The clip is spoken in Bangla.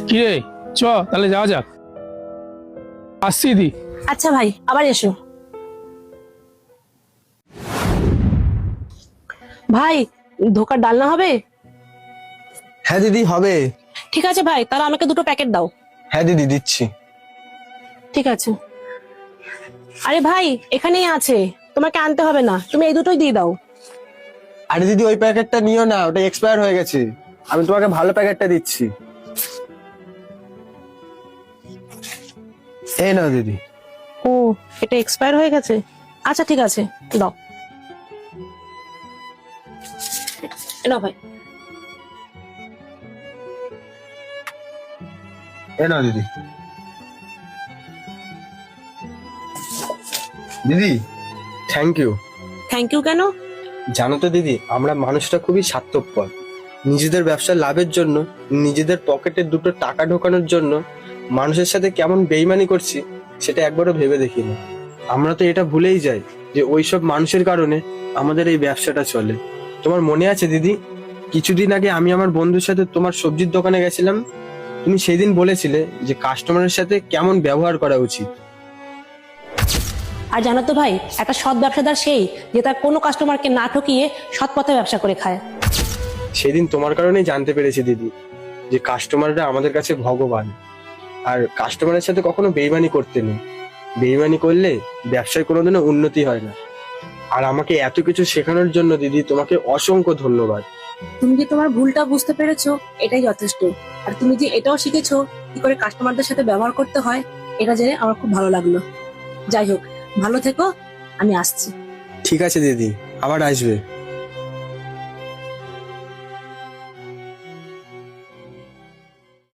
কি রে, চ তাহলে যাওয়া যাক। আসছি দি। আচ্ছা ভাই, আবার এসো। ভাই, ধোকার ডালনা হবে? হ্যাঁ দিদি হবে। ঠিক আছে ভাই, তাহলে আমাকে দুটো প্যাকেট দাও। হ্যাঁ দিদি দিচ্ছি। ঠিক আছে। আরে ভাই, এখানেই আছে, তোমাকে আনতে হবে না, তুমি এই দুটোই দিয়ে দাও। আরে দিদি ওই প্যাকেটটা নিও না, ওটা এক্সপায়ার হয়ে গেছে। আমি তোমাকে ভালো প্যাকেটটা দিচ্ছি। এই নাও দিদি। ও, এটা এক্সপায়ার হয়ে গেছে? আচ্ছা ঠিক আছে, দাও। নাও ভাই। এই নাও দিদি। দিদি থ্যাংক ইউ। থ্যাংক ইউ কেন? জানো তো দিদি, আমরা মানুষটা খুবই স্বার্থপর। নিজেদের ব্যবসার লাভের জন্য, নিজেদের পকেটে দুটো টাকা ঢোকানোর জন্য মানুষের সাথে কেমন বেইমানি করছি সেটা একবারও ভেবে দেখি না। আমরা তো এটা ভুলেই যাই যে ওইসব মানুষের কারণে আমাদের এই ব্যবসাটা চলে। তোমার মনে আছে দিদি, কিছুদিন আগে আমি আমার বন্ধুর সাথে তোমার সবজির দোকানে গেছিলাম। তুমি সেই দিন বলেছিলে যে কাস্টমারের সাথে কেমন ব্যবহার করা উচিত। আর জানো তো ভাই, একটা সৎ ব্যবসাদার সেই যে তার কোনো কাস্টমারকে না ঠকিয়ে সৎ পথে ব্যবসা করে খায়। সেদিন তোমার কারণেই জানতে পেরেছি দিদি যে কাস্টমাররা আমাদের কাছে ভগবান। আর কাস্টমারের সাথে কখনো বেইমানি করতে নেই। বেইমানি করলে ব্যবসায় কোনোদিনও উন্নতি হয় না। আর আমাকে এত কিছু শেখানোর জন্য দিদি তোমাকে অসংখ্য ধন্যবাদ। তুমি যে তোমার ভুলটা বুঝতে পেরেছো, এটাই যথেষ্ট। আর তুমি যে এটাও শিখেছো কি করে কাস্টমারদের সাথে ব্যবহার করতে হয়, এটা জেনে আমার খুব ভালো লাগলো। যাই হোক, ভালো থেকো, আমি আসছি। ঠিক আছে দিদি, আবার আসবে।